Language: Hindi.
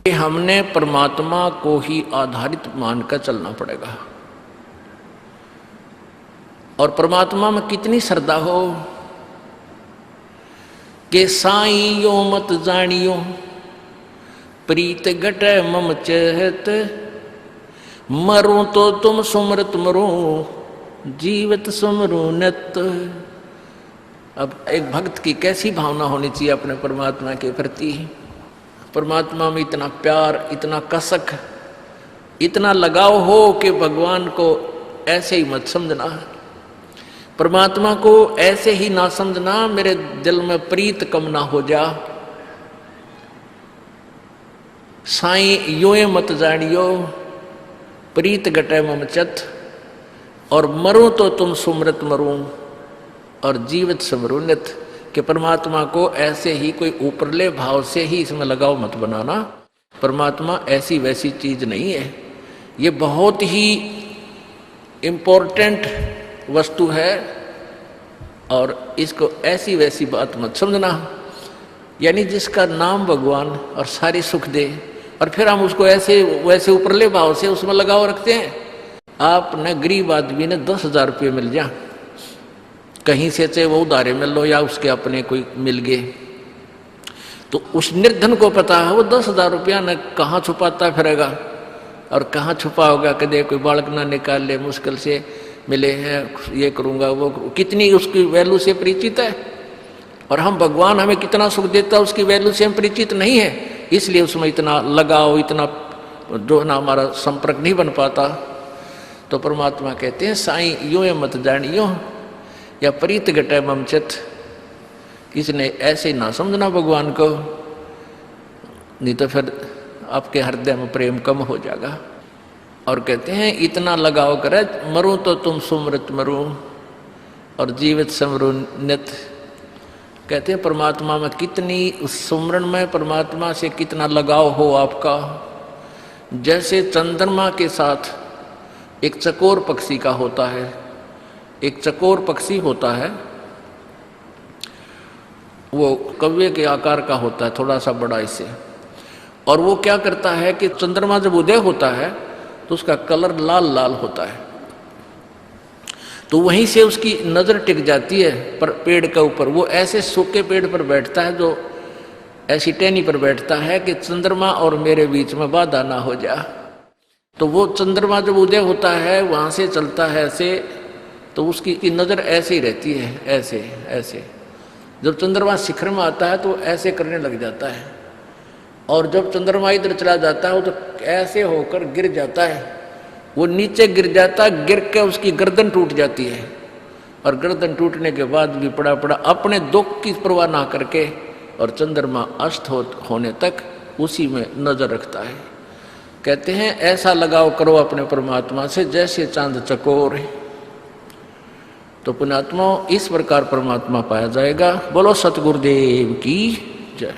कि हमने परमात्मा को ही आधारित मानकर चलना पड़ेगा। और परमात्मा में कितनी श्रद्धा हो कि साईं यो मत जानियो प्रीत घटे मम चहत, मरूं तो तुम सुमरत मरो जीवत सुमरो नत। अब एक भक्त की कैसी भावना होनी चाहिए अपने परमात्मा के प्रति। परमात्मा में इतना प्यार, इतना कसक, इतना लगाव हो कि भगवान को ऐसे ही मत समझना, परमात्मा को ऐसे ही ना समझना मेरे दिल में प्रीत कम ना हो जा। साईं यूं मत जानियो प्रीत घटे मम चत, और मरूं तो तुम सुमरत मरूं और जीवित समरूनित। कि परमात्मा को ऐसे ही कोई ऊपरले भाव से ही इसमें लगाव मत बनाना। परमात्मा ऐसी वैसी चीज नहीं है, ये बहुत ही इम्पोर्टेंट वस्तु है और इसको ऐसी वैसी बात मत समझना। यानी जिसका नाम भगवान और सारी सुख दे और फिर हम उसको ऐसे वैसे ऊपरले भाव से उसमें लगाव रखते हैं। आपने गरीब आदमी ने 10,000 रुपये मिल जा, कहीं से चाहे वो उधारे मिल लो या उसके अपने कोई मिल गए, तो उस निर्धन को पता है वो 10,000 रुपया न कहाँ छुपाता फिरेगा और कहाँ छुपा होगा, कदे कोई बालक ना निकाल ले, मुश्किल से मिले हैं, ये करूँगा वो करूँ, कितनी उसकी वैल्यू से परिचित है। और हम भगवान हमें कितना सुख देता है उसकी वैल्यू से हम परिचित नहीं है, इसलिए उसमें इतना लगाव, इतना जो है ना हमारा संपर्क नहीं बन पाता। तो परमात्मा कहते हैं साईं यूं मत जानियो या प्रीत घटे मम चित, इसने ऐसे ना समझना भगवान को, नहीं तो फिर आपके हृदय में प्रेम कम हो जाएगा। और कहते हैं इतना लगाव करे मरूं तो तुम सुमृत मरूं और जीवित समरू नित। कहते हैं परमात्मा में कितनी, उस सुमरण में परमात्मा से कितना लगाव हो आपका। जैसे चंद्रमा के साथ एक चकोर पक्षी का होता है, एक चकोर पक्षी होता है, वो कौवे के आकार का होता है, थोड़ा सा बड़ा इससे। और वो क्या करता है कि चंद्रमा जब उदय होता है तो उसका कलर लाल लाल होता है, तो वहीं से उसकी नजर टिक जाती है पर पेड़ के ऊपर। वो ऐसे सूखे पेड़ पर बैठता है, जो ऐसी टहनी पर बैठता है कि चंद्रमा और मेरे बीच में बाधा ना हो जा। तो वो चंद्रमा जब उदय होता है वहां से चलता है ऐसे, तो उसकी नजर ऐसे ही रहती है, ऐसे ऐसे। जब चंद्रमा शिखर में आता है तो ऐसे करने लग जाता है, और जब चंद्रमा इधर चला जाता है वो तो ऐसे होकर गिर जाता है, वो नीचे गिर जाता है, गिर के उसकी गर्दन टूट जाती है। और गर्दन टूटने के बाद भी पड़ा पड़ा अपने दुख की परवाह ना करके और चंद्रमा अस्त होने तक उसी में नजर रखता है। कहते हैं ऐसा लगाव करो अपने परमात्मा से जैसे चांद चकोर है, तो पुण्यात्मा इस प्रकार परमात्मा पाया जाएगा। बोलो सतगुरुदेव की जय।